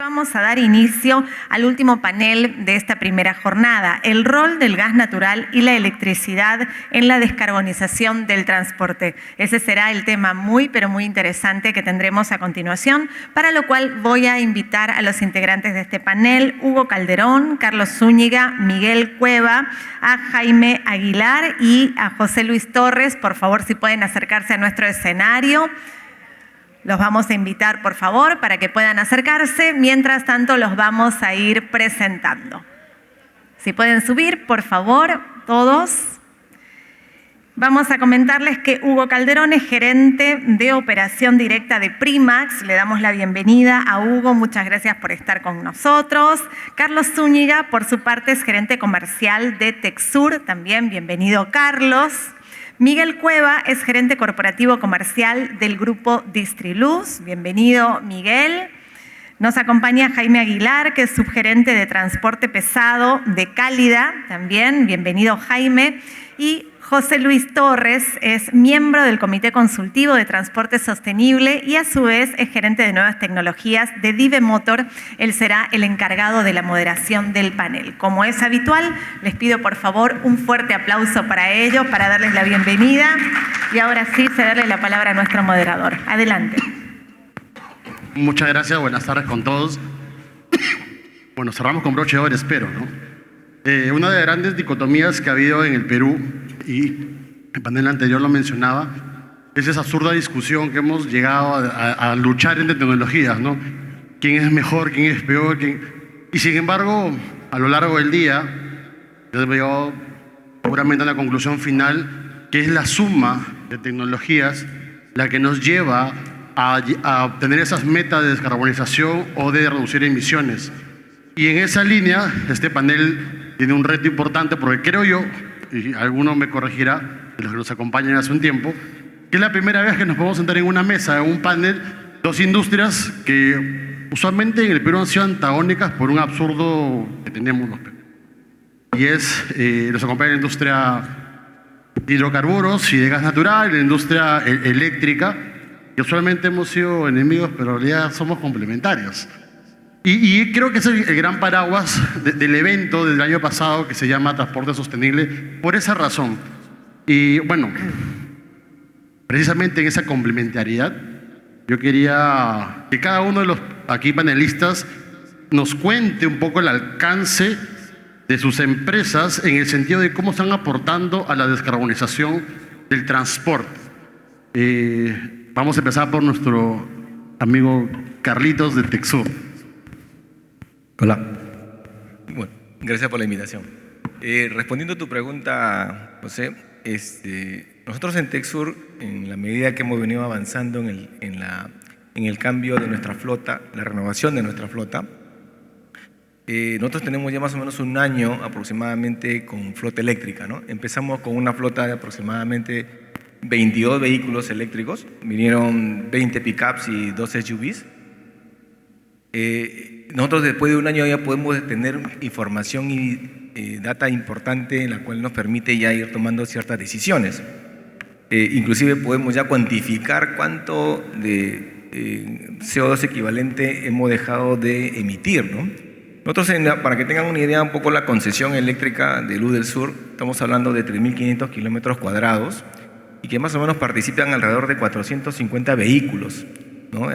Vamos a dar inicio al último panel de esta primera jornada, el rol del gas natural y la electricidad en la descarbonización del transporte. Ese será el tema muy interesante que tendremos a continuación, para lo cual voy a invitar a los integrantes de este panel, Hugo Calderón, Carlos Zúñiga, Miguel Cueva, a Jaime Aguilar y a José Luis Torres. Por favor, si pueden acercarse a nuestro escenario. Los vamos a invitar, por favor, para que puedan acercarse. Mientras tanto, los vamos a ir presentando. Si pueden subir, por favor, todos. Vamos a comentarles que Hugo Calderón es gerente de operación directa de Primax. Le damos la bienvenida a Hugo. Muchas gracias por estar con nosotros. Carlos Zúñiga, por su parte, es gerente comercial de Texur. También bienvenido, Carlos. Miguel Cueva es gerente corporativo comercial del grupo Distriluz. Bienvenido, Miguel. Nos acompaña Jaime Aguilar, que es subgerente de transporte pesado de Cálida. También, bienvenido, Jaime. Y José Luis Torres es miembro del Comité Consultivo de Transporte Sostenible y a su vez es gerente de nuevas tecnologías de Dive Motor. Él será el encargado de la moderación del panel. Como es habitual, les pido por favor un fuerte aplauso para ellos, para darles la bienvenida. Y ahora sí, cederle la palabra a nuestro moderador. Adelante. Muchas gracias, buenas tardes con todos. Bueno, cerramos con broche de oro, espero, ¿no? Una de las grandes dicotomías que ha habido en el Perú, y el panel anterior lo mencionaba, es esa absurda discusión que hemos llegado a luchar entre tecnologías, ¿no? ¿Quién es mejor, quién es peor? Y sin embargo, a lo largo del día, yo veo seguramente a la conclusión final, que es la suma de tecnologías la que nos lleva a obtener esas metas de descarbonización o de reducir emisiones. Y en esa línea, este panel tiene un reto importante porque creo yo, y alguno me corregirá, de los que nos acompañan hace un tiempo, que es la primera vez que nos podemos sentar en una mesa, en un panel, dos industrias que usualmente en el Perú han sido antagónicas por un absurdo que tenemos los peruanos. Y nos acompaña la industria de hidrocarburos y de gas natural, y la industria eléctrica, que usualmente hemos sido enemigos, pero en realidad somos complementarios. Y creo que es el gran paraguas del evento del año pasado que se llama Transporte Sostenible por esa razón. Y bueno, precisamente en esa complementariedad, yo quería que cada uno de los aquí panelistas nos cuente un poco el alcance de sus empresas en el sentido de cómo están aportando a la descarbonización del transporte. Vamos a empezar por nuestro amigo Carlitos de Texur. Hola. Bueno, gracias por la invitación. Respondiendo a tu pregunta, José, nosotros en Texur, en la medida que hemos venido avanzando en el cambio de nuestra flota, la renovación de nuestra flota, nosotros tenemos ya más o menos un año aproximadamente con flota eléctrica, ¿no? Empezamos con una flota de aproximadamente 22 vehículos eléctricos, vinieron 20 pickups y 2 SUVs. Nosotros después de un año ya podemos tener información y data importante en la cual nos permite ya ir tomando ciertas decisiones. Inclusive podemos ya cuantificar cuánto de CO2 equivalente hemos dejado de emitir, ¿no? Nosotros, para que tengan una idea, un poco la concesión eléctrica de Luz del Sur, estamos hablando de 3.500 kilómetros cuadrados y que más o menos participan alrededor de 450 vehículos, ¿no?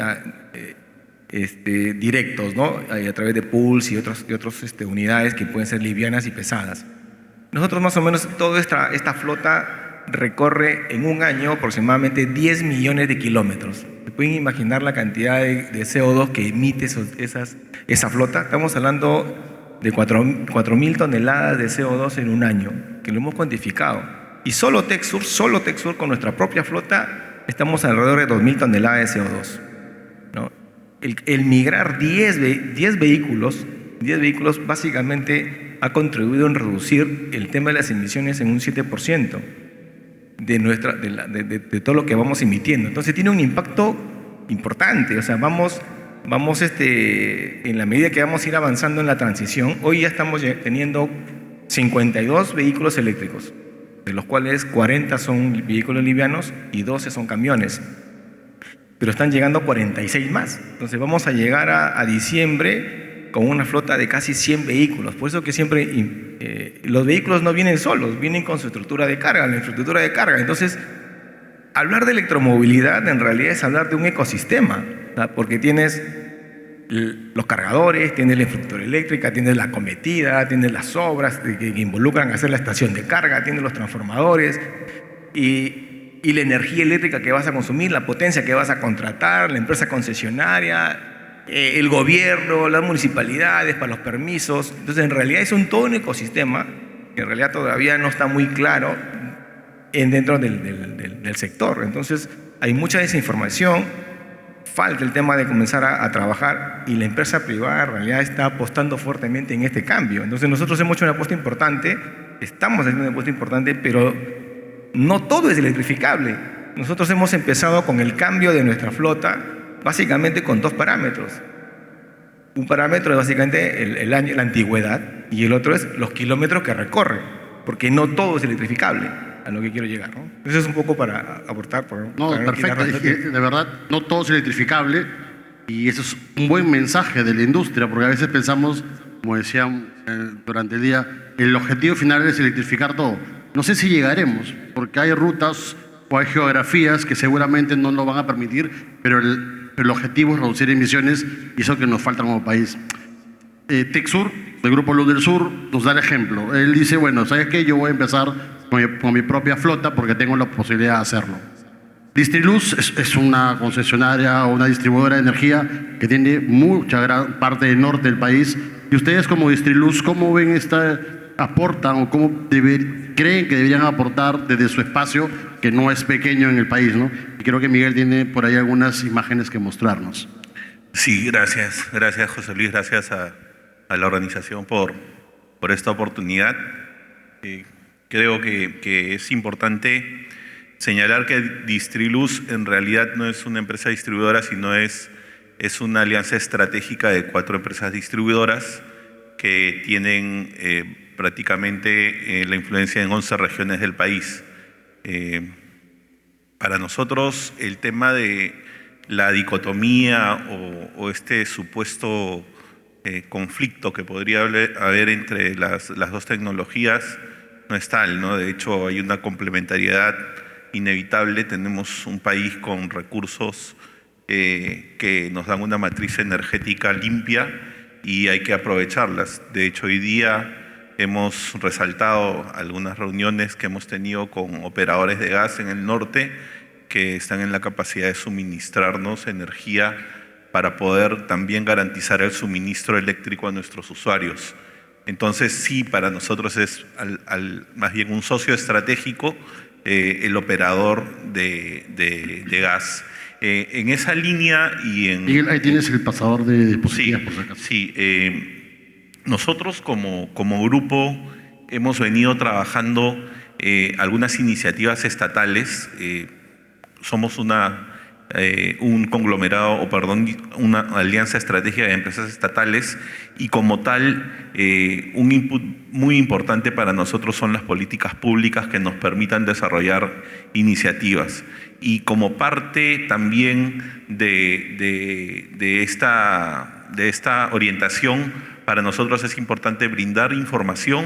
Directos, ¿no? A través de pools y otras unidades que pueden ser livianas y pesadas. Nosotros más o menos toda esta flota recorre en un año aproximadamente 10 millones de kilómetros. ¿Se pueden imaginar la cantidad de CO2 que emite esa flota? Estamos hablando de 4.000 toneladas de CO2 en un año, que lo hemos cuantificado. Y solo Texur con nuestra propia flota, estamos alrededor de 2.000 toneladas de CO2, ¿no? El migrar 10 vehículos básicamente ha contribuido en reducir el tema de las emisiones en un 7% de todo lo que vamos emitiendo. Entonces tiene un impacto importante. O sea, vamos en la medida que vamos a ir avanzando en la transición, hoy ya estamos teniendo 52 vehículos eléctricos, de los cuales 40 son vehículos livianos y 12 son camiones. pero están llegando 46 más. Entonces vamos a llegar a diciembre con una flota de casi 100 vehículos. Por eso que siempre los vehículos no vienen solos, vienen con su estructura de carga, la infraestructura de carga. Entonces, hablar de electromovilidad en realidad es hablar de un ecosistema, ¿verdad? Porque tienes los cargadores, tienes la infraestructura eléctrica, tienes la cometida, tienes las obras que involucran hacer la estación de carga, tienes los transformadores y la energía eléctrica que vas a consumir, la potencia que vas a contratar, la empresa concesionaria, el gobierno, las municipalidades para los permisos. Entonces, en realidad es todo un ecosistema que en realidad todavía no está muy claro dentro del sector. Entonces, hay mucha desinformación, falta el tema de comenzar a trabajar y la empresa privada en realidad está apostando fuertemente en este cambio. Entonces, nosotros hemos hecho una apuesta importante, estamos haciendo una apuesta importante, pero no todo es electrificable. Nosotros hemos empezado con el cambio de nuestra flota básicamente con 2 parámetros. Un parámetro es básicamente el año, la antigüedad, y el otro es los kilómetros que recorre, porque no todo es electrificable, a lo que quiero llegar, ¿no? Eso es un poco para aportar. No, perfecto. Es que, de verdad, no todo es electrificable, y eso es un buen mensaje de la industria, porque a veces pensamos, como decían durante el día, el objetivo final es electrificar todo. No sé si llegaremos, porque hay rutas o hay geografías que seguramente no lo van a permitir, pero el objetivo es reducir emisiones y eso que nos falta como país. Texur, del Grupo Luz del Sur, nos da el ejemplo. Él dice, bueno, ¿sabes qué? Yo voy a empezar con mi propia flota porque tengo la posibilidad de hacerlo. Distriluz es una concesionaria o una distribuidora de energía que tiene mucha gran parte del norte del país. Y ustedes como Distriluz, ¿cómo ven aportan o cómo creen que deberían aportar desde su espacio, que no es pequeño en el país, ¿no? Y creo que Miguel tiene por ahí algunas imágenes que mostrarnos. Sí, gracias. Gracias, José Luis. Gracias a la organización por esta oportunidad. Creo que es importante señalar que Distriluz en realidad no es una empresa distribuidora, sino es una alianza estratégica de 4 empresas distribuidoras que tienen prácticamente la influencia en 11 regiones del país. Para nosotros el tema de la dicotomía o este supuesto conflicto que podría haber entre las 2 tecnologías no es tal, ¿no? De hecho, hay una complementariedad inevitable. Tenemos un país con recursos que nos dan una matriz energética limpia y hay que aprovecharlas. De hecho, hoy día hemos resaltado algunas reuniones que hemos tenido con operadores de gas en el norte que están en la capacidad de suministrarnos energía para poder también garantizar el suministro eléctrico a nuestros usuarios. Entonces, sí, para nosotros es más bien un socio estratégico el operador de gas. En esa línea y en... Miguel, ahí tienes el pasador de diapositivas, por si acaso. Sí, nosotros como grupo hemos venido trabajando algunas iniciativas estatales. Somos un conglomerado, una alianza estratégica de empresas estatales, y como tal, un input muy importante para nosotros son las políticas públicas que nos permitan desarrollar iniciativas. Y como parte también de esta orientación, para nosotros es importante brindar información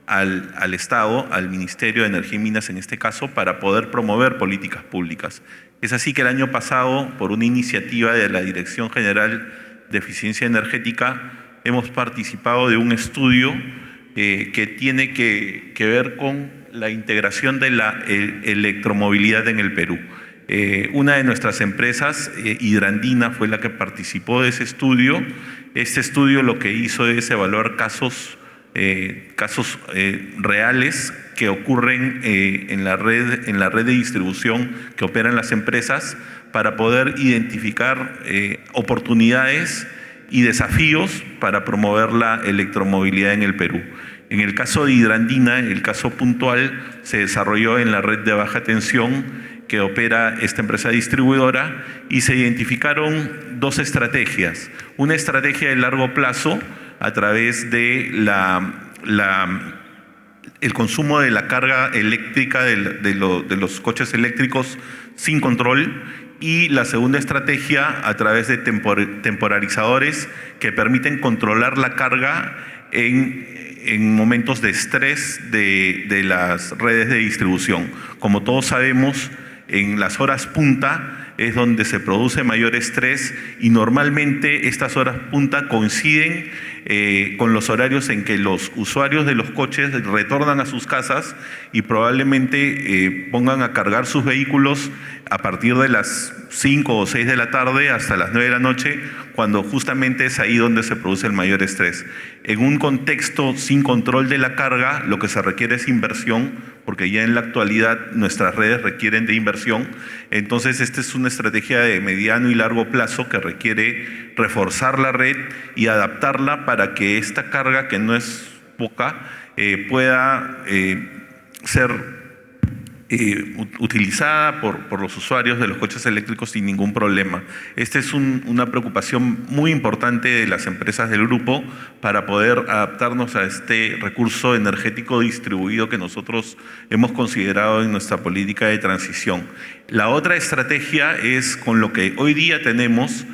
al Estado, al Ministerio de Energía y Minas en este caso, para poder promover políticas públicas. Es así que el año pasado, por una iniciativa de la Dirección General de Eficiencia Energética, hemos participado de un estudio que tiene que ver con la integración de la electromovilidad en el Perú. Una de nuestras empresas, Hidrandina, fue la que participó de ese estudio. Este estudio lo que hizo es evaluar casos reales que ocurren en la red de distribución que operan las empresas, para poder identificar oportunidades y desafíos para promover la electromovilidad en el Perú. En el caso de Hidrandina, el caso puntual se desarrolló en la red de baja tensión que opera esta empresa distribuidora, y se identificaron 2 estrategias. Una estrategia de largo plazo a través de el consumo de la carga eléctrica de los coches eléctricos sin control, y la segunda estrategia a través de temporalizadores que permiten controlar la carga en momentos de estrés de las redes de distribución. Como todos sabemos, en las horas punta es donde se produce mayor estrés y normalmente estas horas punta coinciden con los horarios en que los usuarios de los coches retornan a sus casas y probablemente pongan a cargar sus vehículos a partir de las 5 o 6 de la tarde hasta las 9 de la noche, cuando justamente es ahí donde se produce el mayor estrés. En un contexto sin control de la carga, lo que se requiere es inversión, porque ya en la actualidad nuestras redes requieren de inversión. Entonces, esta es una estrategia de mediano y largo plazo que requiere reforzar la red y adaptarla para que esta carga, que no es poca, pueda ser utilizada por los usuarios de los coches eléctricos sin ningún problema. Esta es una preocupación muy importante de las empresas del grupo para poder adaptarnos a este recurso energético distribuido que nosotros hemos considerado en nuestra política de transición. La otra estrategia es, con lo que hoy día tenemos,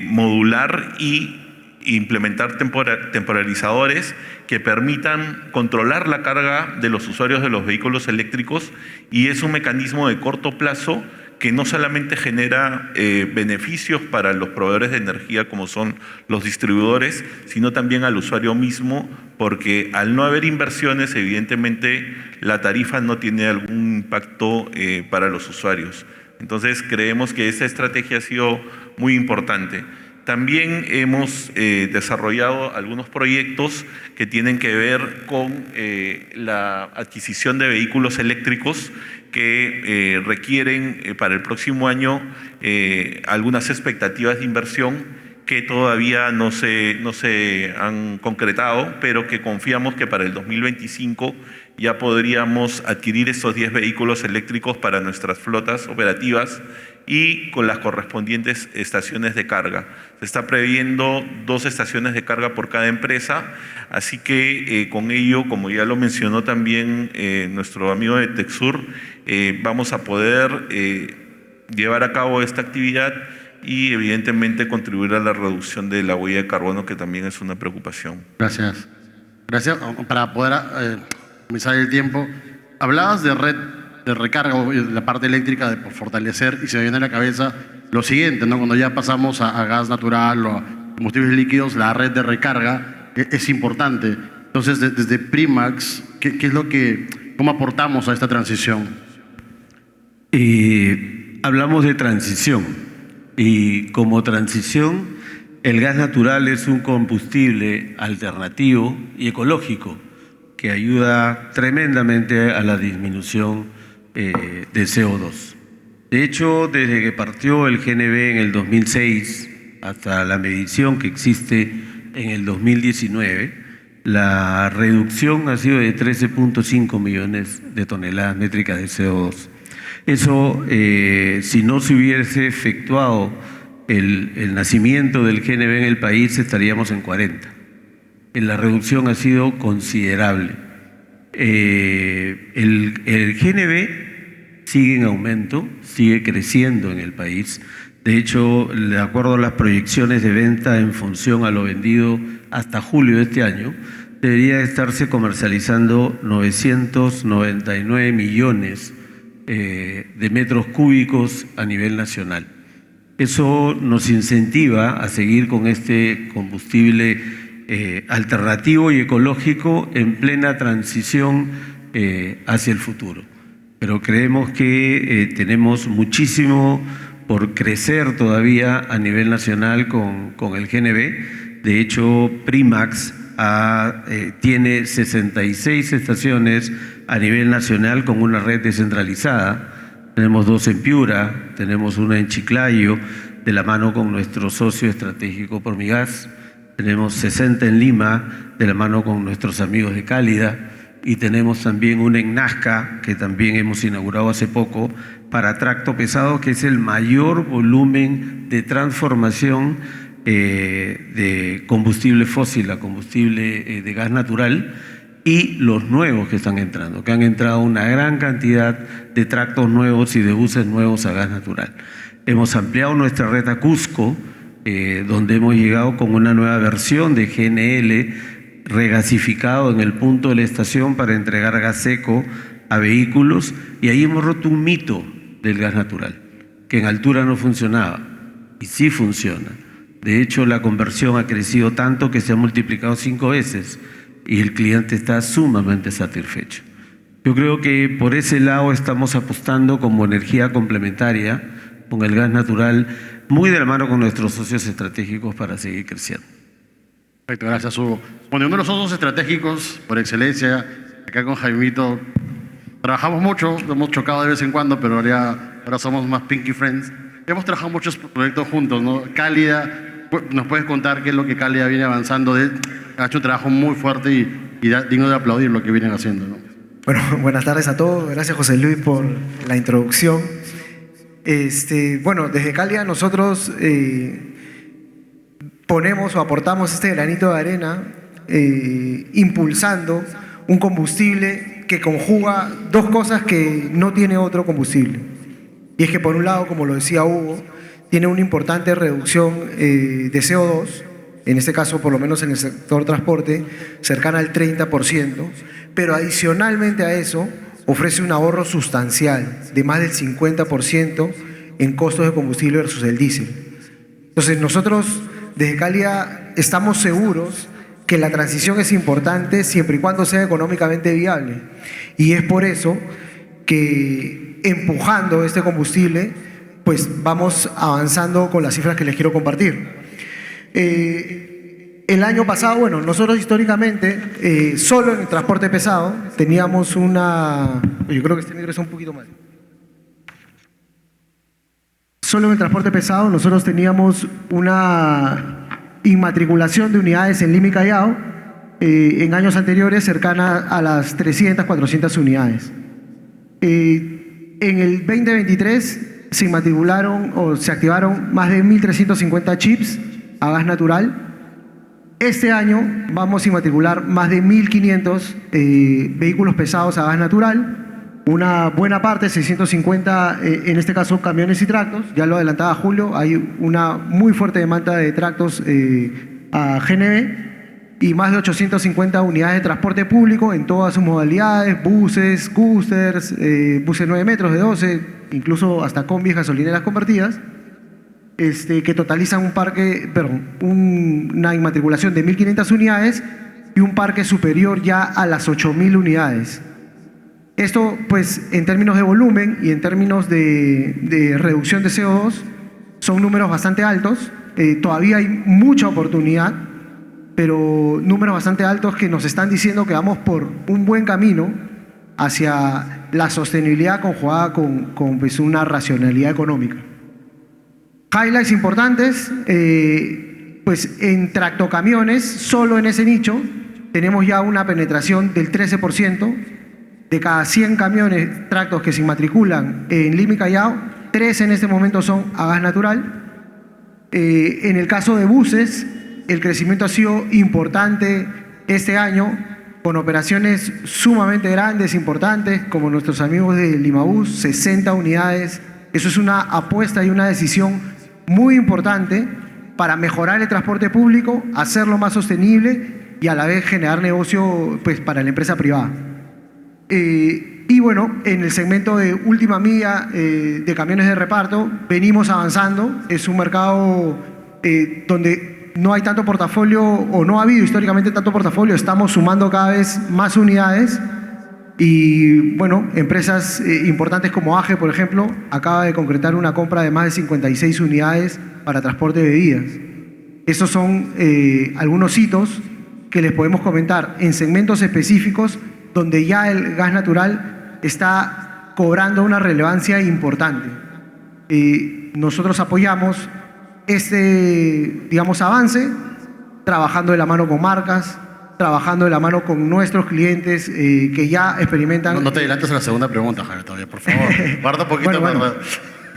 modular y implementar temporalizadores que permitan controlar la carga de los usuarios de los vehículos eléctricos, y es un mecanismo de corto plazo que no solamente genera beneficios para los proveedores de energía como son los distribuidores, sino también al usuario mismo, porque al no haber inversiones, evidentemente la tarifa no tiene algún impacto para los usuarios. Entonces creemos que esta estrategia ha sido muy importante. También hemos desarrollado algunos proyectos que tienen que ver con la adquisición de vehículos eléctricos que requieren para el próximo año algunas expectativas de inversión que todavía no se han concretado, pero que confiamos que para el 2025 ya podríamos adquirir esos 10 vehículos eléctricos para nuestras flotas operativas y con las correspondientes estaciones de carga. Se está previendo 2 estaciones de carga por cada empresa, así que con ello, como ya lo mencionó también nuestro amigo de Texur, vamos a poder llevar a cabo esta actividad y evidentemente contribuir a la reducción de la huella de carbono, que también es una preocupación. Gracias. Gracias. Para poder comenzar el tiempo, hablabas de red de recarga, la parte eléctrica de por fortalecer, y se me viene a la cabeza lo siguiente, ¿no? Cuando ya pasamos a gas natural o a combustibles líquidos, la red de recarga es importante. Entonces, desde Primax, ¿cómo aportamos a esta transición? Hablamos de transición, y como transición, el gas natural es un combustible alternativo y ecológico que ayuda tremendamente a la disminución de CO2. De hecho, desde que partió el GNV en el 2006 hasta la medición que existe en el 2019, la reducción ha sido de 13.5 millones de toneladas métricas de CO2. Eso, si no se hubiese efectuado el nacimiento del GNV en el país, estaríamos en 40. La reducción ha sido considerable. El GNV sigue en aumento, sigue creciendo en el país. De hecho, de acuerdo a las proyecciones de venta en función a lo vendido hasta julio de este año, debería estarse comercializando 999 millones de metros cúbicos a nivel nacional. Eso nos incentiva a seguir con este combustible alternativo y ecológico en plena transición hacia el futuro. Pero creemos que tenemos muchísimo por crecer todavía a nivel nacional con el GNV. De hecho, Primax tiene 66 estaciones a nivel nacional con una red descentralizada. Tenemos 2 en Piura, tenemos una en Chiclayo, de la mano con nuestro socio estratégico Promigas. Tenemos 60 en Lima, de la mano con nuestros amigos de Cálida, y tenemos también una en Nazca, que también hemos inaugurado hace poco, para tracto pesado, que es el mayor volumen de transformación de combustible fósil a combustible de gas natural, y los nuevos que están entrando, que han entrado una gran cantidad de tractos nuevos y de buses nuevos a gas natural. Hemos ampliado nuestra red a Cusco, donde hemos llegado con una nueva versión de GNL regasificado en el punto de la estación para entregar gas seco a vehículos, y ahí hemos roto un mito del gas natural, que en altura no funcionaba, y sí funciona. De hecho, la conversión ha crecido tanto que se ha multiplicado 5 veces y el cliente está sumamente satisfecho. Yo creo que por ese lado estamos apostando como energía complementaria con el gas natural, muy de la mano con nuestros socios estratégicos para seguir creciendo. Perfecto, gracias, Hugo. Bueno, uno de los socios estratégicos por excelencia, acá con Jaimito, trabajamos mucho, hemos chocado de vez en cuando, pero ahora somos más Pinky Friends. Hemos trabajado muchos proyectos juntos, ¿no? Cálida, ¿nos puedes contar qué es lo que Cálida viene avanzando? Ha hecho un trabajo muy fuerte y digno de aplaudir lo que vienen haciendo, ¿no? Bueno, buenas tardes a todos. Gracias, José Luis, por la introducción. Bueno, desde Cálida nosotros ponemos o aportamos este granito de arena impulsando un combustible que conjuga dos cosas que no tiene otro combustible. Y es que por un lado, como lo decía Hugo, tiene una importante reducción de CO2, en este caso por lo menos en el sector transporte, cercana al 30%, pero adicionalmente a eso ofrece un ahorro sustancial de más del 50% en costos de combustible versus el diésel. Entonces nosotros desde Cálida estamos seguros que la transición es importante siempre y cuando sea económicamente viable. Y es por eso que empujando este combustible, pues vamos avanzando con las cifras que les quiero compartir. El año pasado, bueno, nosotros históricamente, solo en el transporte pesado, teníamos una... Yo creo que este negro es un poquito más. Solo en el transporte pesado nosotros teníamos una inmatriculación de unidades en Lima y Callao en años anteriores cercana a las 300, 400 unidades. En el 2023 se inmatricularon o se activaron más de 1.350 chips a gas natural. Este año vamos a inmatricular más de 1.500 vehículos pesados a gas natural. Una buena parte, 650, en este caso camiones y tractos. Ya lo adelantaba Julio, hay una muy fuerte demanda de tractos a GNV y más de 850 unidades de transporte público en todas sus modalidades, buses, coasters, buses 9 metros de 12, incluso hasta combis, gasolineras convertidas, que totalizan una inmatriculación de 1.500 unidades y un parque superior ya a las 8.000 unidades. Esto, pues, en términos de volumen y en términos de reducción de CO2, son números bastante altos. Todavía hay mucha oportunidad, pero números bastante altos que nos están diciendo que vamos por un buen camino hacia la sostenibilidad conjugada con pues, una racionalidad económica. Highlights importantes, pues en tractocamiones, solo en ese nicho, tenemos ya una penetración del 13%. De cada 100 camiones tractos que se inmatriculan en Lima y Callao, 3 en este momento son a gas natural. En el caso de buses, el crecimiento ha sido importante este año, con operaciones sumamente grandes, importantes, como nuestros amigos de Limabús, 60 unidades. Eso es una apuesta y una decisión muy importante para mejorar el transporte público, hacerlo más sostenible y a la vez generar negocio pues, para la empresa privada. Y bueno, en el segmento de última milla de camiones de reparto venimos avanzando. Es un mercado donde no hay tanto portafolio o no ha habido históricamente tanto portafolio. Estamos sumando cada vez más unidades y bueno, empresas importantes como AGE, por ejemplo, acaba de concretar una compra de más de 56 unidades para transporte de bebidas. Estos son algunos hitos que les podemos comentar en segmentos específicos donde ya el gas natural está cobrando una relevancia importante. Nosotros apoyamos digamos, avance, trabajando de la mano con marcas, trabajando de la mano con nuestros clientes que ya experimentan... No te adelantes a la segunda pregunta, Javier, todavía, por favor. Guarda un poquito. Bueno,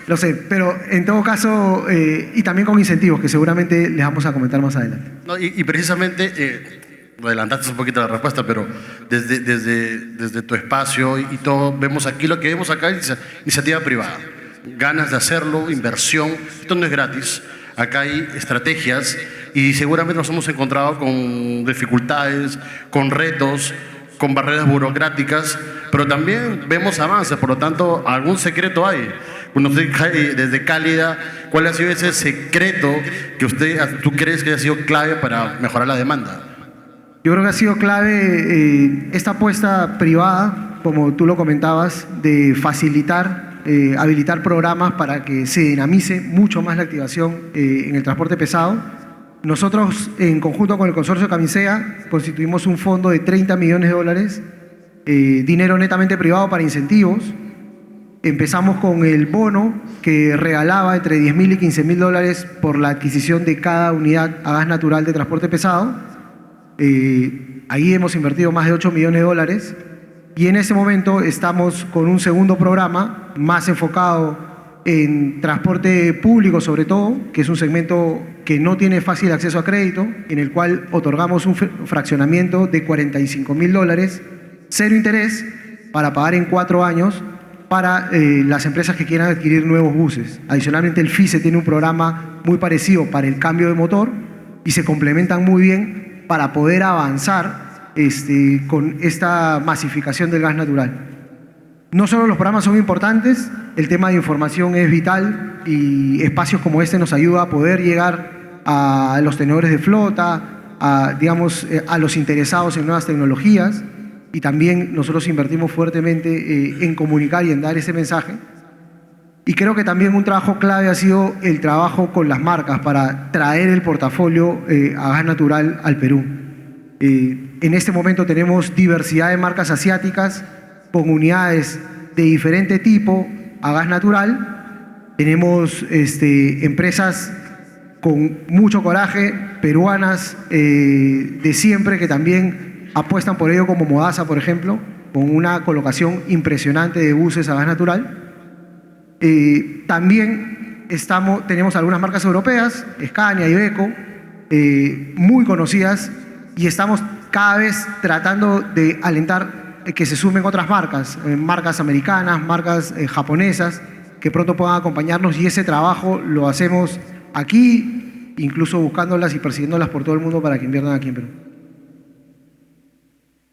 lo sé, pero en todo caso, y también con incentivos, que seguramente les vamos a comentar más adelante. No, y precisamente... adelantaste un poquito la respuesta, pero desde tu espacio y todo, vemos aquí lo que vemos acá es iniciativa privada. ganas de hacerlo, inversión. Esto no es gratis. Acá hay estrategias y seguramente nos hemos encontrado con dificultades, con retos, con barreras burocráticas, pero también vemos avances. Por lo tanto, algún secreto hay. Bueno, desde Cálida, ¿cuál ha sido ese secreto que tú crees que ha sido clave para mejorar la demanda? Yo creo que ha sido clave esta apuesta privada, como tú lo comentabas, de facilitar, habilitar programas para que se dinamice mucho más la activación en el transporte pesado. Nosotros, en conjunto con el consorcio Camisea, constituimos un fondo de 30 millones de dólares, dinero netamente privado para incentivos. Empezamos con el bono que regalaba entre 10.000 y 15.000 dólares por la adquisición de cada unidad a gas natural de transporte pesado. Ahí hemos invertido más de 8 millones de dólares y en ese momento estamos con un segundo programa más enfocado en transporte público sobre todo, que es un segmento que no tiene fácil acceso a crédito, en el cual otorgamos un fraccionamiento de 45.000 dólares, cero interés, para pagar en 4 años para las empresas que quieran adquirir nuevos buses. Adicionalmente, el FICE tiene un programa muy parecido para el cambio de motor y se complementan muy bien para poder avanzar con esta masificación del gas natural. No solo los programas son importantes, el tema de información es vital y espacios como este nos ayuda a poder llegar a los tenedores de flota, a los interesados en nuevas tecnologías, y también nosotros invertimos fuertemente en comunicar y en dar ese mensaje. Y creo que también un trabajo clave ha sido el trabajo con las marcas para traer el portafolio a gas natural al Perú. En este momento tenemos diversidad de marcas asiáticas con unidades de diferente tipo a gas natural. Tenemos empresas con mucho coraje, peruanas de siempre, que también apuestan por ello, como Modasa, por ejemplo, con una colocación impresionante de buses a gas natural. También tenemos algunas marcas europeas, Scania, Iveco, muy conocidas, y estamos cada vez tratando de alentar que se sumen otras marcas, marcas americanas, marcas japonesas, que pronto puedan acompañarnos, y ese trabajo lo hacemos aquí, incluso buscándolas y persiguiéndolas por todo el mundo para que inviertan aquí en Perú.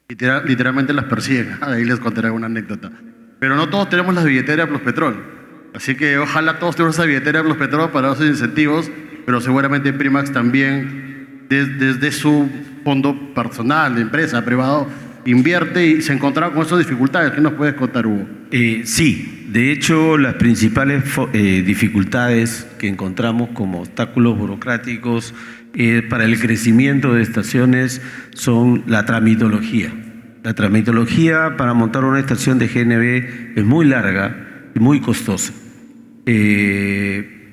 Literalmente las persiguen. Ahí les contaré una anécdota. Pero no todos tenemos las billeteras Plus Petrol. Así que ojalá todos tengan esa billetera Plus Petrol para esos incentivos, pero seguramente Primax también, desde su fondo personal, de empresa, privado, invierte y se encontraba con esas dificultades. ¿Qué nos puedes contar, Hugo? Sí, de hecho las principales dificultades que encontramos como obstáculos burocráticos para el crecimiento de estaciones son la tramitología. La tramitología para montar una estación de GNB es muy larga y muy costosa.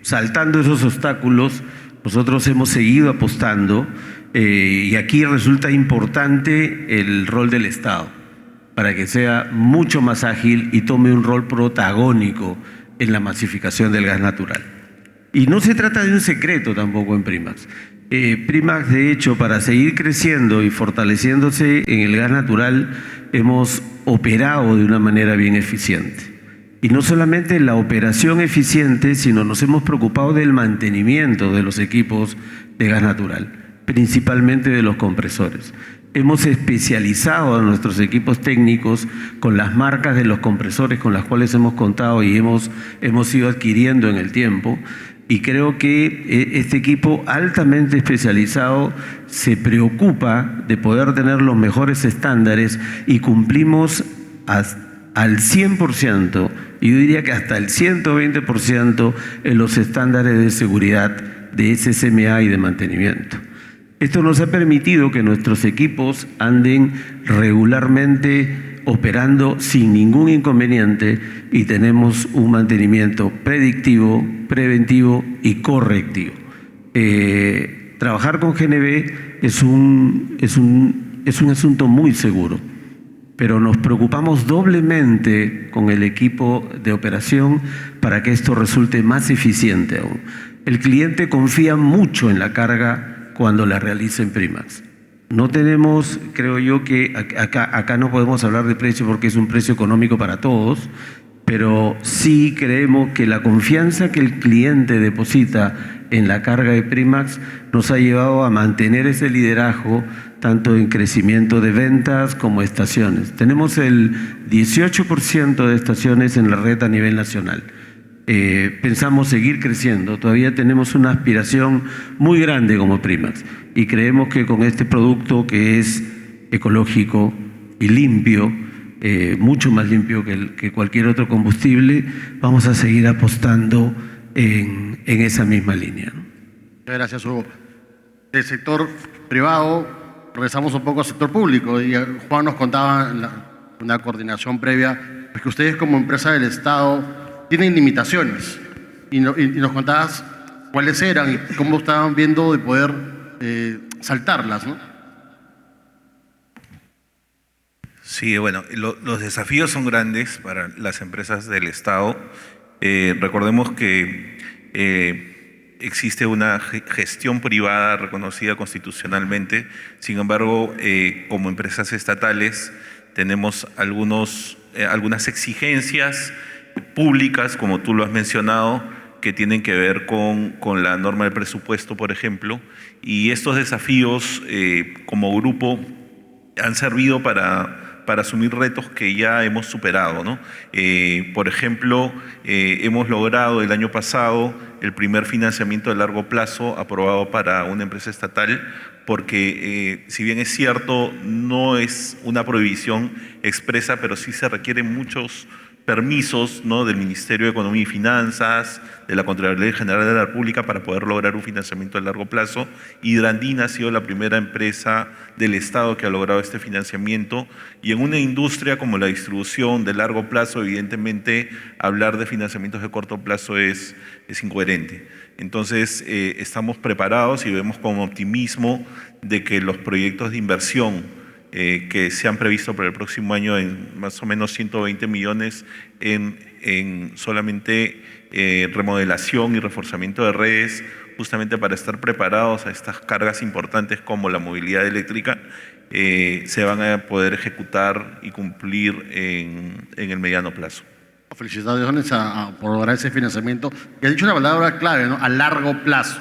Saltando esos obstáculos, nosotros hemos seguido apostando y aquí resulta importante el rol del Estado para que sea mucho más ágil y tome un rol protagónico en la masificación del gas natural. Y no se trata de un secreto tampoco en Primax. Primax, de hecho, para seguir creciendo y fortaleciéndose en el gas natural, hemos operado de una manera bien eficiente. Y no solamente la operación eficiente, sino nos hemos preocupado del mantenimiento de los equipos de gas natural, principalmente de los compresores. Hemos especializado a nuestros equipos técnicos con las marcas de los compresores con las cuales hemos contado y hemos ido adquiriendo en el tiempo. Y creo que este equipo altamente especializado se preocupa de poder tener los mejores estándares y cumplimos al 100%, y yo diría que hasta el 120% en los estándares de seguridad de SSMA y de mantenimiento. Esto nos ha permitido que nuestros equipos anden regularmente operando sin ningún inconveniente y tenemos un mantenimiento predictivo, preventivo y correctivo. Trabajar con GNB es un asunto muy seguro, pero nos preocupamos doblemente con el equipo de operación para que esto resulte más eficiente aún. El cliente confía mucho en la carga cuando la realiza en Primax. No tenemos, creo yo que acá no podemos hablar de precio porque es un precio económico para todos, pero sí creemos que la confianza que el cliente deposita en la carga de Primax nos ha llevado a mantener ese liderazgo tanto en crecimiento de ventas como estaciones. Tenemos el 18% de estaciones en la red a nivel nacional. Pensamos seguir creciendo, todavía tenemos una aspiración muy grande como Primax y creemos que con este producto que es ecológico y limpio, mucho más limpio que cualquier otro combustible, vamos a seguir apostando en esa misma línea, ¿no? Muchas gracias, Hugo. Del sector privado, regresamos un poco al sector público. Y Juan nos contaba en una coordinación previa pues que ustedes como empresa del Estado tienen limitaciones. Y nos contabas cuáles eran y cómo estaban viendo de poder saltarlas, ¿no? Sí, bueno, los desafíos son grandes para las empresas del Estado. Recordemos que existe una gestión privada reconocida constitucionalmente. Sin embargo, como empresas estatales tenemos algunas exigencias públicas, como tú lo has mencionado, que tienen que ver con la norma del presupuesto, por ejemplo. Y estos desafíos como grupo han servido para asumir retos que ya hemos superado, ¿no? Por ejemplo, hemos logrado el año pasado el primer financiamiento de largo plazo aprobado para una empresa estatal, porque si bien es cierto, no es una prohibición expresa, pero sí se requieren muchos permisos, ¿no?, del Ministerio de Economía y Finanzas, de la Contraloría General de la República para poder lograr un financiamiento de largo plazo. Hydrandina ha sido la primera empresa del Estado que ha logrado este financiamiento, y en una industria como la distribución de largo plazo, evidentemente hablar de financiamientos de corto plazo es incoherente. Entonces estamos preparados y vemos con optimismo de que los proyectos de inversión que se han previsto para el próximo año en más o menos 120 millones en solamente remodelación y reforzamiento de redes, justamente para estar preparados a estas cargas importantes como la movilidad eléctrica, se van a poder ejecutar y cumplir en el mediano plazo. Felicitaciones por lograr ese financiamiento. Y has dicho una palabra clave, ¿no? A largo plazo.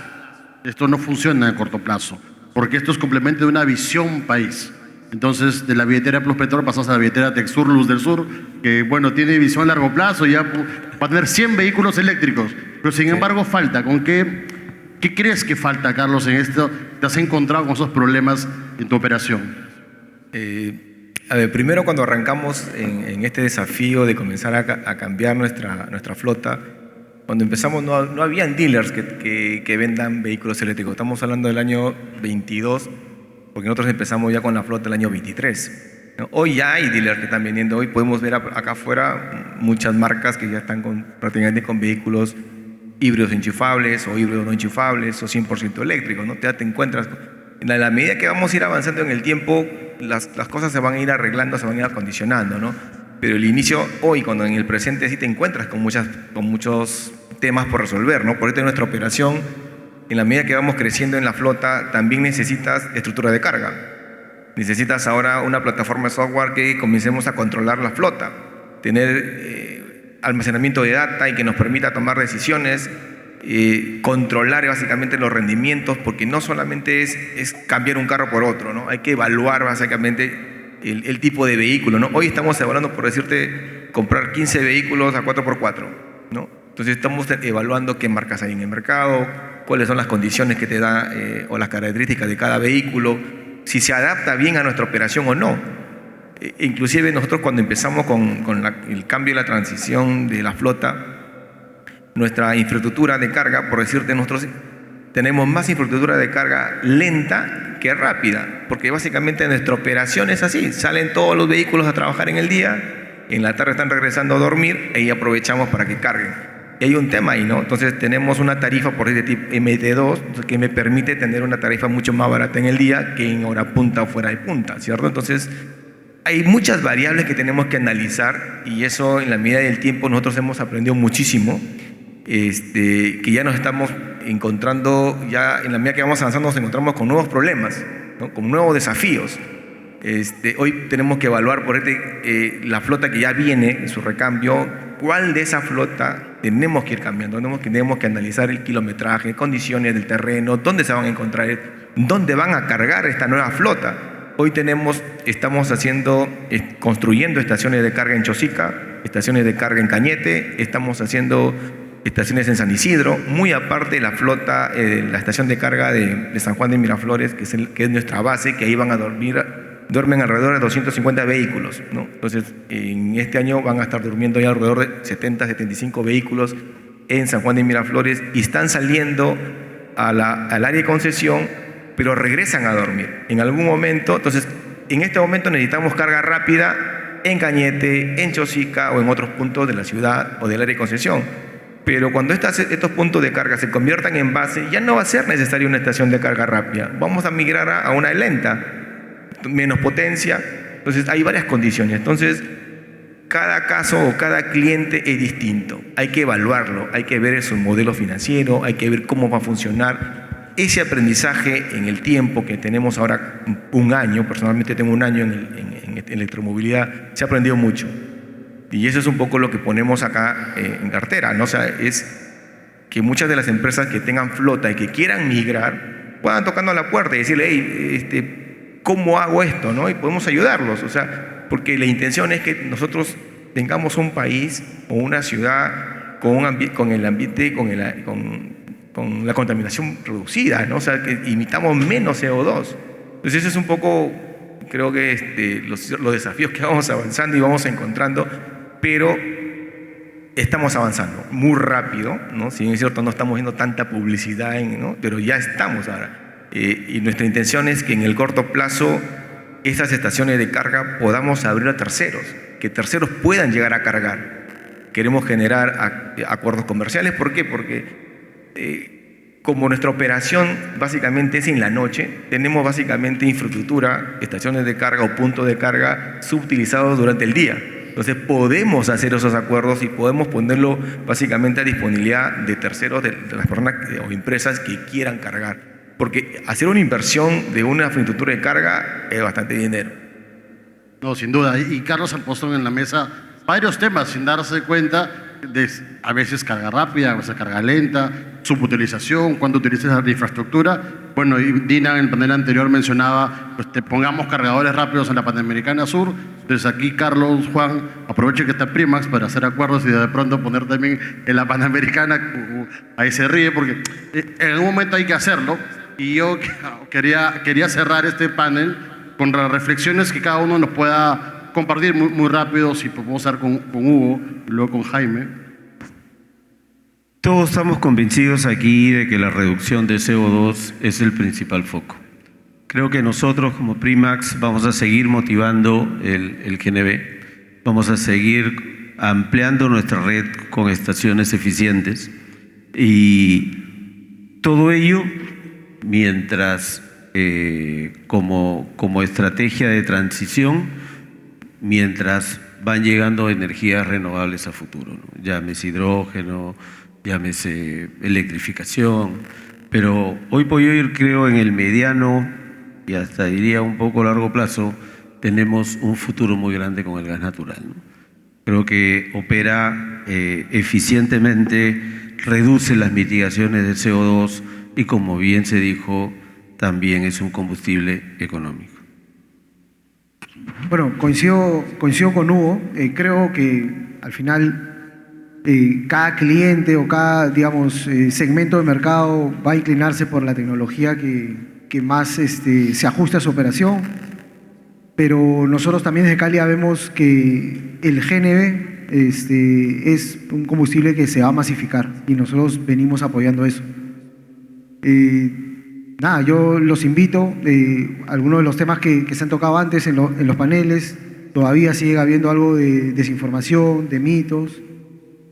Esto no funciona a corto plazo, porque esto es complemento de una visión país. Entonces, de la billetera Plus Petrol pasamos a la billetera Texur Luz del Sur, que, bueno, tiene visión a largo plazo y ya va a tener 100 vehículos eléctricos. Pero, sin embargo, falta. ¿Qué crees que falta, Carlos, en esto? ¿Te has encontrado con esos problemas en tu operación? Primero, cuando arrancamos en este desafío de comenzar a cambiar nuestra flota, cuando empezamos no habían dealers que vendan vehículos eléctricos. Estamos hablando del año 22, porque nosotros empezamos ya con la flota el año 23. ¿No? Hoy ya hay dealers que están vendiendo. Hoy podemos ver acá afuera muchas marcas que ya están prácticamente con vehículos híbridos enchufables o híbridos no enchufables o 100% eléctricos, ¿no? Te encuentras, en la medida que vamos a ir avanzando en el tiempo, las cosas se van a ir arreglando, se van a ir acondicionando, ¿no? Pero el inicio hoy, cuando en el presente sí te encuentras con muchos temas por resolver, ¿no? Por eso en nuestra operación, en la medida que vamos creciendo en la flota, también necesitas estructura de carga. Necesitas ahora una plataforma de software que comencemos a controlar la flota, tener almacenamiento de data y que nos permita tomar decisiones, controlar básicamente los rendimientos, porque no solamente es cambiar un carro por otro, ¿no? Hay que evaluar básicamente el tipo de vehículo, ¿no? Hoy estamos evaluando, por decirte, comprar 15 vehículos a 4x4, ¿no? Entonces estamos evaluando qué marcas hay en el mercado, cuáles son las condiciones que te da o las características de cada vehículo, si se adapta bien a nuestra operación o no. Inclusive nosotros cuando empezamos con el cambio y la transición de la flota, nuestra infraestructura de carga, por decirte, nosotros tenemos más infraestructura de carga lenta que rápida, porque básicamente nuestra operación es así, salen todos los vehículos a trabajar en el día, en la tarde están regresando a dormir y aprovechamos para que carguen. Y hay un tema ahí, ¿no? Entonces tenemos una tarifa por este tipo MT2 que me permite tener una tarifa mucho más barata en el día que en hora punta o fuera de punta, ¿cierto? Entonces hay muchas variables que tenemos que analizar y eso en la medida del tiempo nosotros hemos aprendido muchísimo, que ya nos estamos encontrando, ya en la medida que vamos avanzando nos encontramos con nuevos problemas, ¿no? Con nuevos desafíos. Hoy tenemos que evaluar por la flota que ya viene, en su recambio, cuál de esa flota tenemos que ir cambiando. Tenemos que analizar el kilometraje, condiciones del terreno, dónde se van a encontrar, dónde van a cargar esta nueva flota. Hoy estamos construyendo estaciones de carga en Chosica, estaciones de carga en Cañete, estamos haciendo estaciones en San Isidro, muy aparte de la flota, la estación de carga de San Juan de Miraflores, que es nuestra base, que ahí duermen alrededor de 250 vehículos, ¿no? Entonces, en este año van a estar durmiendo ya alrededor de 70, 75 vehículos en San Juan de Miraflores y están saliendo al área de concesión, pero regresan a dormir en algún momento. Entonces, en este momento necesitamos carga rápida en Cañete, en Chosica o en otros puntos de la ciudad o del área de concesión. Pero cuando estos puntos de carga se conviertan en base, ya no va a ser necesaria una estación de carga rápida. Vamos a migrar a una lenta, menos potencia. Entonces, hay varias condiciones. Entonces, cada caso o cada cliente es distinto. Hay que evaluarlo, hay que ver su modelo financiero, hay que ver cómo va a funcionar. Ese aprendizaje en el tiempo que tenemos ahora, un año, personalmente tengo un año en electromovilidad, se ha aprendido mucho. Y eso es un poco lo que ponemos acá en cartera, ¿no? O sea, es que muchas de las empresas que tengan flota y que quieran migrar, puedan tocando la puerta y decirle, hey, ¿cómo hago esto? ¿No? Y podemos ayudarlos, o sea, porque la intención es que nosotros tengamos un país o una ciudad con el ambiente, con la contaminación reducida, ¿no? O sea, que imitamos menos CO2. Entonces, ese es un poco, creo que los desafíos que vamos avanzando y vamos encontrando, pero estamos avanzando muy rápido, ¿no? Si bien es cierto, no estamos viendo tanta publicidad, ¿no? Pero ya estamos ahora. Y nuestra intención es que en el corto plazo esas estaciones de carga podamos abrir a terceros, que terceros puedan llegar a cargar. Queremos generar acuerdos comerciales. ¿Por qué? Porque como nuestra operación básicamente es en la noche, tenemos básicamente infraestructura, estaciones de carga o puntos de carga subutilizados durante el día. Entonces podemos hacer esos acuerdos y podemos ponerlo básicamente a disponibilidad de terceros, de las personas o empresas que quieran cargar. Porque hacer una inversión de una infraestructura de carga es bastante dinero. No, sin duda. Y Carlos ha puesto en la mesa varios temas sin darse cuenta de a veces carga rápida, a veces carga lenta, subutilización, cuando utilizas la infraestructura. Bueno, y Dina en el panel anterior mencionaba, pues te pongamos cargadores rápidos en la Panamericana Sur. Entonces aquí Carlos, Juan, aprovechen que está Primax para hacer acuerdos y de pronto poner también en la Panamericana. Ahí se ríe porque en algún momento hay que hacerlo. Y yo quería cerrar este panel con las reflexiones que cada uno nos pueda compartir muy rápido, si podemos estar con Hugo y luego con Jaime. Todos estamos convencidos aquí de que la reducción de CO2 es el principal foco. Creo que nosotros como Primax vamos a seguir motivando el GNV, vamos a seguir ampliando nuestra red con estaciones eficientes y todo ello mientras como estrategia de transición, mientras van llegando energías renovables a futuro, ¿no? Llámese hidrógeno, llámese electrificación, pero hoy por hoy creo en el mediano y hasta diría un poco largo plazo tenemos un futuro muy grande con el gas natural, ¿no? Creo que opera eficientemente, reduce las mitigaciones de CO2 y como bien se dijo, también es un combustible económico. Bueno, coincido con Hugo. Creo que al final cada cliente o cada, digamos, segmento de mercado va a inclinarse por la tecnología que más se ajuste a su operación. Pero nosotros también desde Calia vemos que el GNV es un combustible que se va a masificar y nosotros venimos apoyando eso. Nada, yo los invito, algunos de los temas que se han tocado antes en los paneles, todavía sigue habiendo algo de desinformación, de mitos.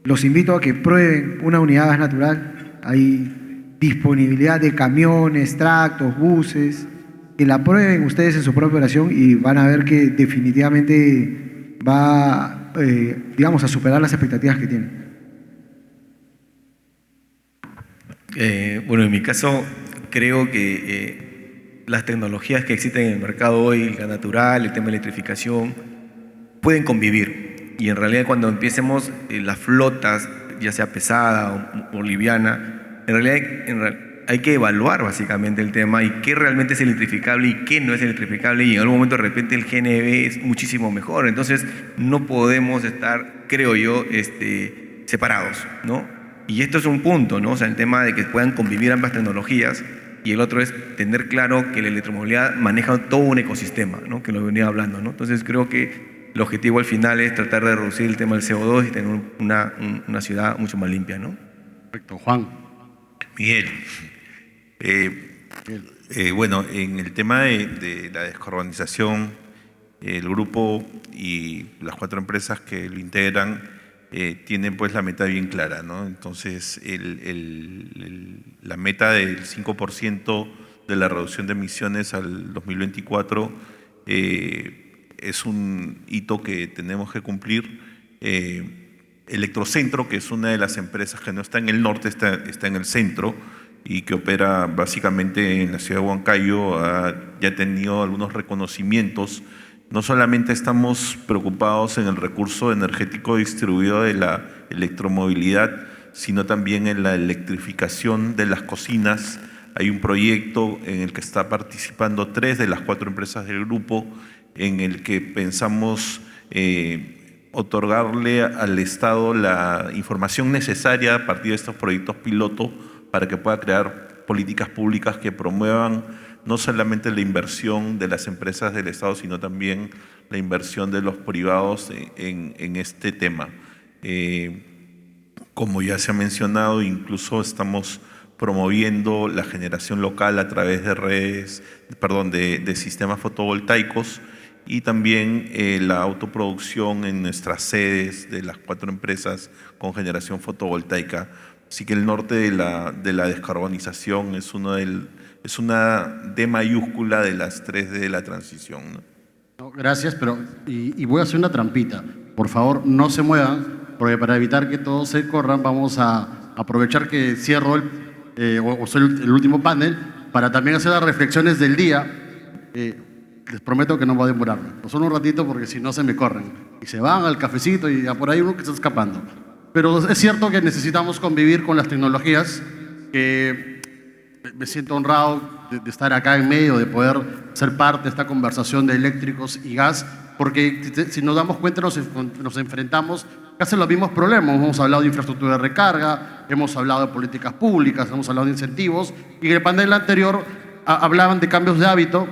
Los invito a que prueben una unidad de gas natural. Hay disponibilidad de camiones, tractos, buses, que la prueben ustedes en su propia operación y van a ver que definitivamente va, digamos, a superar las expectativas que tienen. Bueno, en mi caso creo que las tecnologías que existen en el mercado hoy, el gas natural, el tema de electrificación, pueden convivir. Y en realidad cuando empecemos las flotas, ya sea pesada o liviana, en realidad hay que evaluar básicamente el tema y qué realmente es electrificable y qué no es electrificable, y en algún momento de repente el GNV es muchísimo mejor. Entonces no podemos estar, creo yo, separados, ¿no? Y esto es un punto, ¿no? O sea, el tema de que puedan convivir ambas tecnologías, y el otro es tener claro que la electromovilidad maneja todo un ecosistema, ¿no? Que lo venía hablando, ¿no? Entonces creo que el objetivo al final es tratar de reducir el tema del CO2 y tener una ciudad mucho más limpia, ¿no? Perfecto. Juan. Miguel, bueno, en el tema de la descarbonización, el grupo y las 4 empresas que lo integran tienen pues la meta bien clara, ¿no? Entonces, la meta del 5% de la reducción de emisiones al 2024 es un hito que tenemos que cumplir. Electrocentro, que es una de las empresas que no está en el norte, está en el centro y que opera básicamente en la ciudad de Huancayo, ya ha tenido algunos reconocimientos. No solamente estamos preocupados en el recurso energético distribuido de la electromovilidad, sino también en la electrificación de las cocinas. Hay un proyecto en el que está participando 3 de las 4 empresas del grupo, en el que pensamos otorgarle al Estado la información necesaria a partir de estos proyectos piloto para que pueda crear políticas públicas que promuevan no solamente la inversión de las empresas del Estado, sino también la inversión de los privados en este tema. Como ya se ha mencionado, incluso estamos promoviendo la generación local a través de redes, de sistemas fotovoltaicos, y también la autoproducción en nuestras sedes de las 4 empresas con generación fotovoltaica. Así que el norte de la descarbonización es una D mayúscula de las 3D de la transición, ¿no? No, gracias, pero y voy a hacer una trampita. Por favor, no se muevan, porque para evitar que todos se corran, vamos a aprovechar que cierro soy el último panel para también hacer las reflexiones del día. Les prometo que no va a demorar. Solo un ratito porque si no se me corren. Y se van al cafecito y por ahí uno que está escapando. Pero es cierto que necesitamos convivir con las tecnologías, que me siento honrado de estar acá en medio, de poder ser parte de esta conversación de eléctricos y gas, porque si nos damos cuenta nos enfrentamos casi a los mismos problemas. Hemos hablado de infraestructura de recarga, hemos hablado de políticas públicas, hemos hablado de incentivos, y en el panel anterior hablaban de cambios de hábito.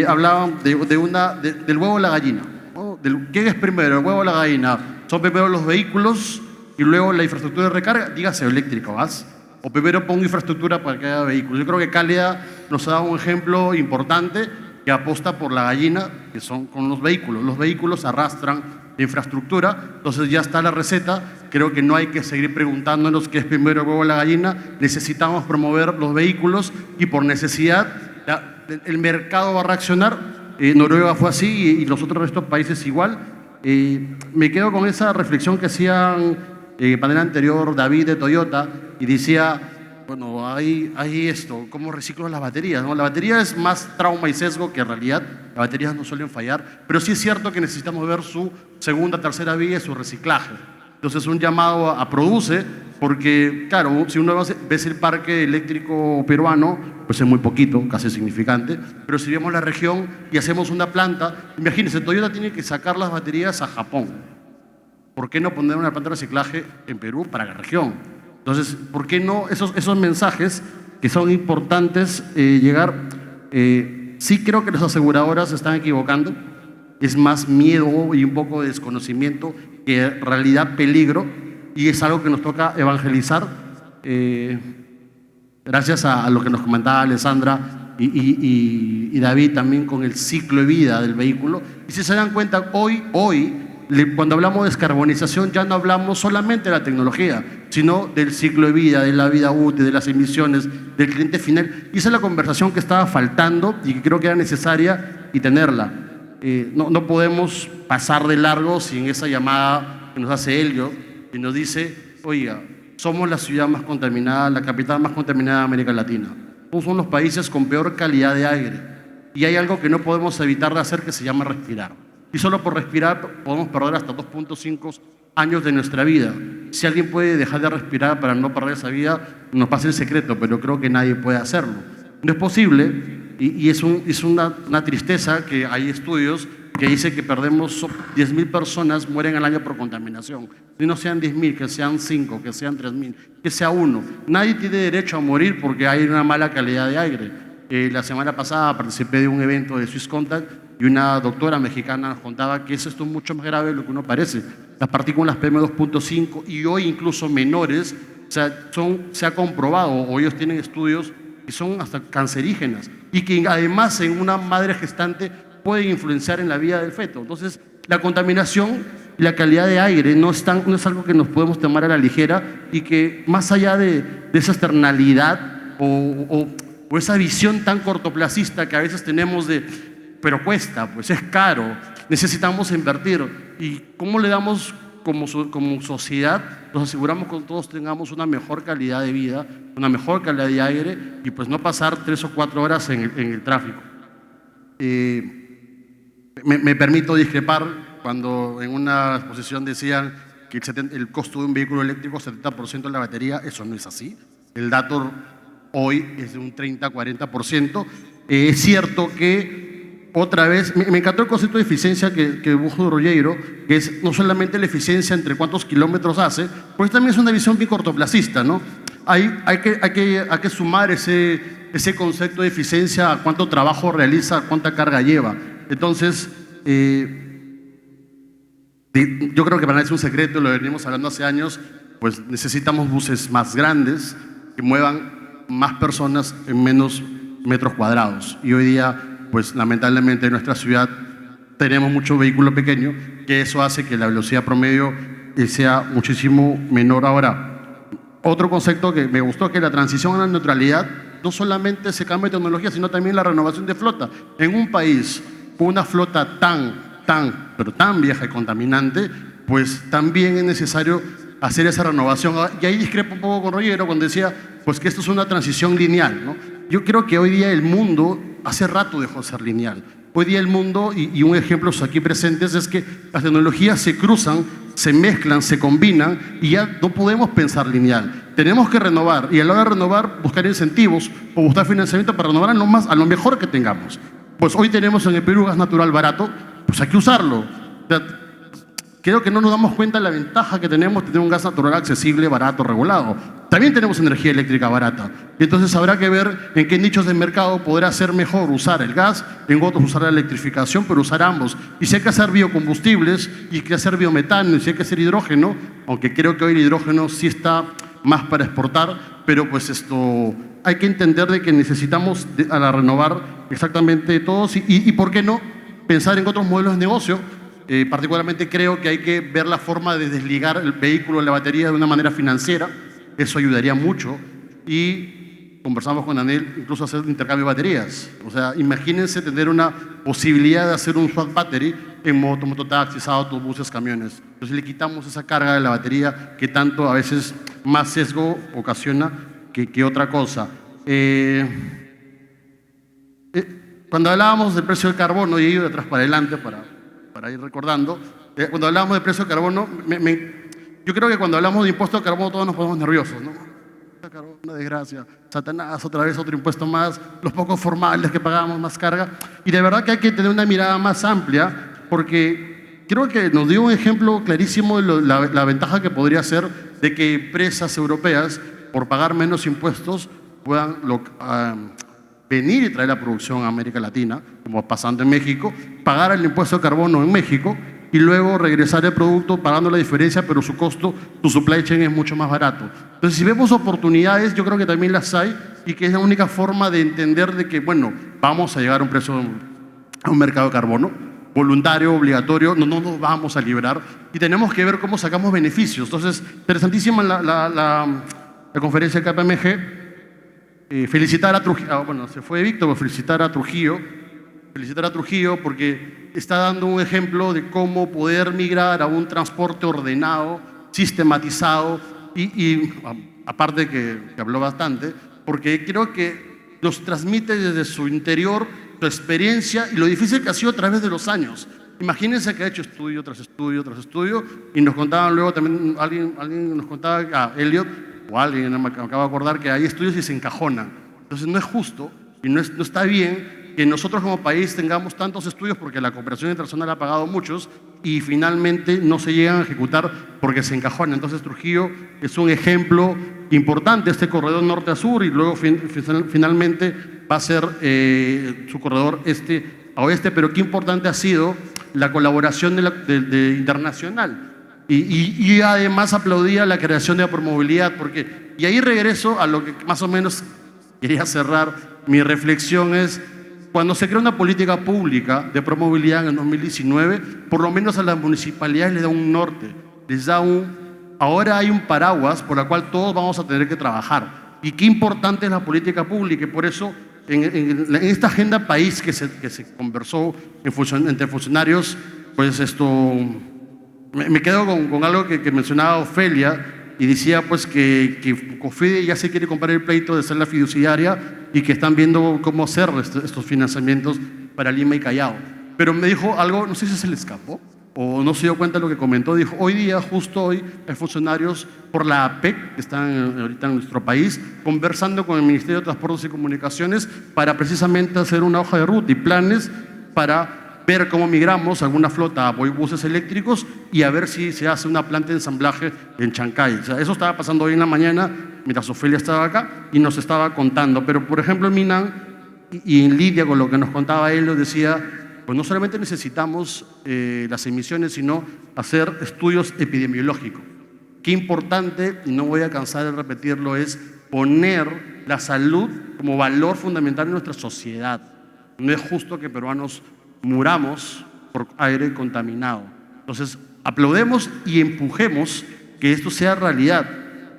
Hablaban del huevo o la gallina, ¿no? ¿Qué es primero, el huevo o la gallina? ¿Son primero los vehículos y luego la infraestructura de recarga? Dígase eléctrico, ¿vas? O primero pongo infraestructura para que haya vehículos. Yo creo que Cálida nos ha dado un ejemplo importante que aposta por la gallina, que son con los vehículos. Los vehículos arrastran la infraestructura, entonces ya está la receta. Creo que no hay que seguir preguntándonos qué es primero el huevo o la gallina. Necesitamos promover los vehículos y por necesidad el mercado va a reaccionar. Noruega fue así y los otros estos países igual. Me quedo con esa reflexión que hacían en el panel anterior David de Toyota y decía, bueno, hay esto, ¿cómo reciclo las baterías? ¿No? La batería es más trauma y sesgo que en realidad. Las baterías no suelen fallar, pero sí es cierto que necesitamos ver su segunda, tercera vía y su reciclaje. Entonces un llamado a produce, porque claro, si uno ve el parque eléctrico peruano, pues es muy poquito, casi insignificante, pero si vemos la región y hacemos una planta, imagínense, Toyota tiene que sacar las baterías a Japón. ¿Por qué no poner una planta de reciclaje en Perú para la región? Entonces, ¿por qué no esos mensajes que son importantes llegar? Sí creo que las aseguradoras se están equivocando, es más miedo y un poco de desconocimiento que en realidad peligro, y es algo que nos toca evangelizar. Gracias a lo que nos comentaba Alessandra y David también con el ciclo de vida del vehículo. Y si se dan cuenta, hoy cuando hablamos de descarbonización ya no hablamos solamente de la tecnología, sino del ciclo de vida, de la vida útil, de las emisiones, del cliente final. Y esa es la conversación que estaba faltando y que creo que era necesaria y tenerla. No podemos pasar de largo sin esa llamada que nos hace Helio y nos dice, oiga, somos la ciudad más contaminada, la capital más contaminada de América Latina. Son los países con peor calidad de aire. Y hay algo que no podemos evitar de hacer que se llama respirar. Y solo por respirar podemos perder hasta 2.5 años de nuestra vida. Si alguien puede dejar de respirar para no perder esa vida, nos pasa el secreto, pero creo que nadie puede hacerlo. No es posible y es una tristeza que hay estudios que dicen que perdemos 10.000 personas mueren al año por contaminación. Y no sean 10.000, que sean 5, que sean 3.000, que sea 1. Nadie tiene derecho a morir porque hay una mala calidad de aire. La semana pasada participé de un evento de Swiss Contact y una doctora mexicana nos contaba que esto es mucho más grave de lo que uno parece. Las partículas PM2.5 y hoy incluso menores, o sea, se ha comprobado, o ellos tienen estudios que son hasta cancerígenas y que además en una madre gestante pueden influenciar en la vida del feto. Entonces, la contaminación y la calidad de aire no es algo que nos podemos tomar a la ligera y que más allá de esa externalidad o esa visión tan cortoplacista que a veces tenemos pero cuesta, pues es caro, necesitamos invertir. ¿Y cómo le damos como sociedad? Nos aseguramos que todos tengamos una mejor calidad de vida, una mejor calidad de aire y pues no pasar 3 o 4 horas en el tráfico. Me permito discrepar cuando en una exposición decían que el costo de un vehículo eléctrico es 70% de la batería. Eso no es así. El dato hoy es de un 30-40%. Es cierto que, otra vez, me encantó el concepto de eficiencia que buscó Ruggiero, que es no solamente la eficiencia entre cuántos kilómetros hace, pues también es una visión bien cortoplacista, ¿no? Hay que sumar ese concepto de eficiencia a cuánto trabajo realiza, cuánta carga lleva. Entonces, yo creo que para nadie es un secreto, lo venimos hablando hace años, pues necesitamos buses más grandes que muevan más personas en menos metros cuadrados. Y hoy día, pues lamentablemente en nuestra ciudad tenemos mucho vehículo pequeño, que eso hace que la velocidad promedio sea muchísimo menor ahora. Otro concepto que me gustó, que la transición a la neutralidad no solamente se cambia de tecnología, sino también la renovación de flota. En un país con una flota pero tan vieja y contaminante, pues también es necesario hacer esa renovación. Y ahí discrepo un poco con Ruggiero cuando decía pues que esto es una transición lineal, ¿no? Yo creo que hoy día el mundo hace rato dejó de ser lineal. Hoy día el mundo, y un ejemplo aquí presentes, es que las tecnologías se cruzan, se mezclan, se combinan y ya no podemos pensar lineal. Tenemos que renovar y a la hora de renovar buscar incentivos o buscar financiamiento para renovar a lo mejor que tengamos. Pues hoy tenemos en el Perú gas natural barato, pues hay que usarlo. Creo que no nos damos cuenta de la ventaja que tenemos de tener un gas natural accesible, barato, regulado. También tenemos energía eléctrica barata. Y entonces habrá que ver en qué nichos de mercado podrá ser mejor usar el gas, en otros usar la electrificación, pero usar ambos. Y si hay que hacer biocombustibles, y hay que hacer biometano, y si hay que hacer hidrógeno, aunque creo que hoy el hidrógeno sí está más para exportar, pero pues hay que entender de que necesitamos a la renovar exactamente todos y ¿por qué no pensar en otros modelos de negocio? Particularmente creo que hay que ver la forma de desligar el vehículo de la batería de una manera financiera. Eso ayudaría mucho. Y conversamos con Daniel, incluso hacer un intercambio de baterías. O sea, imagínense tener una posibilidad de hacer un swap battery en mototaxis, autobuses, camiones. Entonces le quitamos esa carga de la batería que tanto a veces más sesgo ocasiona que otra cosa. Cuando hablábamos del precio del carbono, y he ido de atrás para adelante para ir recordando, cuando hablábamos del precio del carbono, yo creo que cuando hablamos de impuesto al carbono todos nos ponemos nerviosos, ¿no? Carbono, una desgracia, Satanás, otra vez otro impuesto más, los pocos formales que pagamos, más carga. Y de verdad que hay que tener una mirada más amplia, porque creo que nos dio un ejemplo clarísimo de la ventaja que podría ser de que empresas europeas, por pagar menos impuestos, puedan venir y traer la producción a América Latina, como pasando en México, pagar el impuesto de carbono en México y luego regresar el producto pagando la diferencia, pero su costo, su supply chain es mucho más barato. Entonces, si vemos oportunidades, yo creo que también las hay y que es la única forma de entender de que, bueno, vamos a llegar a un precio, a un mercado de carbono, voluntario, obligatorio, no nos vamos a liberar y tenemos que ver cómo sacamos beneficios. Entonces, interesantísima la conferencia del KPMG. Felicitar a Trujillo, bueno, se fue Víctor, pero felicitar a Trujillo porque está dando un ejemplo de cómo poder migrar a un transporte ordenado, sistematizado y aparte que habló bastante, porque creo que nos transmite desde su interior su experiencia y lo difícil que ha sido a través de los años. Imagínense que ha hecho estudio tras estudio tras estudio y nos contaban luego también, alguien nos contaba, Elliot, o alguien, me acabo de acordar, que hay estudios y se encajonan. Entonces no es justo y no está bien que nosotros como país tengamos tantos estudios porque la cooperación internacional ha pagado muchos y finalmente no se llegan a ejecutar porque se encajonan. Entonces Trujillo es un ejemplo importante, este corredor norte a sur, y luego finalmente va a ser su corredor este a oeste, pero qué importante ha sido la colaboración internacional. Y además aplaudía la creación de Promovilidad, y ahí regreso a lo que más o menos quería cerrar mi reflexión es, cuando se crea una política pública de promovilidad en el 2019, por lo menos a las municipalidades les da un norte, ahora hay un paraguas por el cual todos vamos a tener que trabajar. Y qué importante es la política pública, y por eso en esta agenda país que se conversó entre funcionarios, pues me quedo con algo que mencionaba Ofelia, y decía pues que COFIDE ya se quiere comprar el pleito de ser la fiduciaria y que están viendo cómo hacer estos financiamientos para Lima y Callao. Pero me dijo algo, no sé si se le escapó o no se dio cuenta de lo que comentó. Dijo, hoy día, justo hoy, hay funcionarios por la APEC, que están ahorita en nuestro país, conversando con el Ministerio de Transportes y Comunicaciones para precisamente hacer una hoja de ruta y planes para ver cómo migramos alguna flota a buses eléctricos y a ver si se hace una planta de ensamblaje en Chancay. O sea, eso estaba pasando hoy en la mañana, mientras Ofelia estaba acá y nos estaba contando. Pero, por ejemplo, en Minam y en Lidia, con lo que nos contaba él, nos decía, pues no solamente necesitamos las emisiones, sino hacer estudios epidemiológicos. Qué importante, y no voy a cansar de repetirlo, es poner la salud como valor fundamental en nuestra sociedad. No es justo que peruanos muramos por aire contaminado. Entonces, aplaudemos y empujemos que esto sea realidad.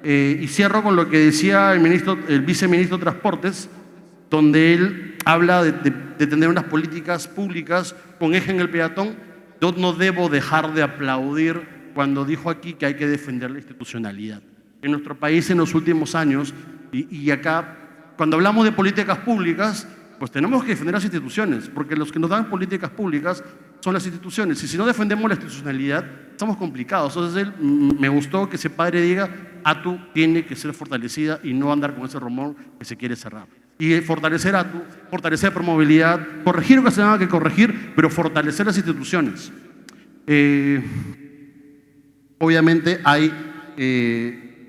Y cierro con lo que decía el viceministro de Transportes, donde él habla de tener unas políticas públicas con eje en el peatón. Yo no debo dejar de aplaudir cuando dijo aquí que hay que defender la institucionalidad. En nuestro país en los últimos años, y acá, cuando hablamos de políticas públicas, pues tenemos que defender las instituciones, porque los que nos dan políticas públicas son las instituciones. Y si no defendemos la institucionalidad, estamos complicados. Entonces, me gustó que ese padre diga, ATU tiene que ser fortalecida y no andar con ese rumor que se quiere cerrar. Y fortalecer ATU, fortalecer Promovilidad, corregir lo que se tenga que corregir, pero fortalecer las instituciones. Obviamente hay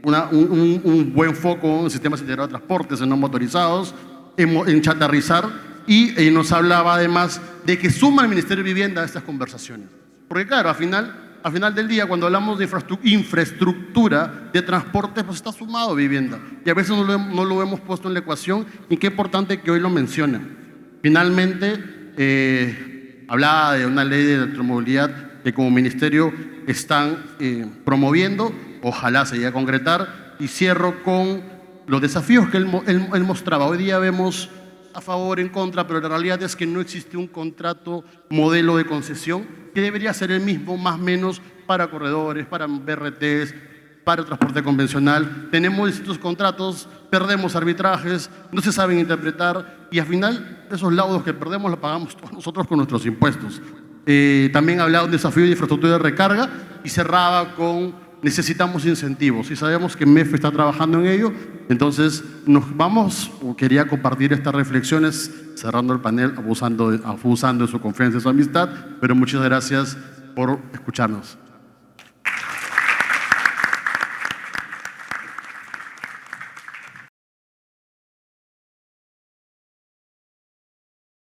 un buen foco en sistemas integrados de transportes, en no motorizados, en chatarrizar, y nos hablaba además de que suma el Ministerio de Vivienda a estas conversaciones. Porque claro, al final del día, cuando hablamos de infraestructura de transporte, pues está sumado vivienda. Y a veces no lo hemos puesto en la ecuación, y qué importante que hoy lo mencionen. Finalmente, hablaba de una ley de electromovilidad que como ministerio están promoviendo, ojalá se llegue a concretar, y cierro con los desafíos que él mostraba. Hoy día vemos a favor, en contra, pero la realidad es que no existe un contrato modelo de concesión que debería ser el mismo, más o menos, para corredores, para BRTs, para el transporte convencional. Tenemos distintos contratos, perdemos arbitrajes, no se saben interpretar, y al final esos laudos que perdemos los pagamos todos nosotros con nuestros impuestos. También hablaba de un desafío de infraestructura de recarga y cerraba con necesitamos incentivos, y sabemos que MEF está trabajando en ello. Entonces quería compartir estas reflexiones cerrando el panel, abusando de su confianza y su amistad, pero muchas gracias por escucharnos.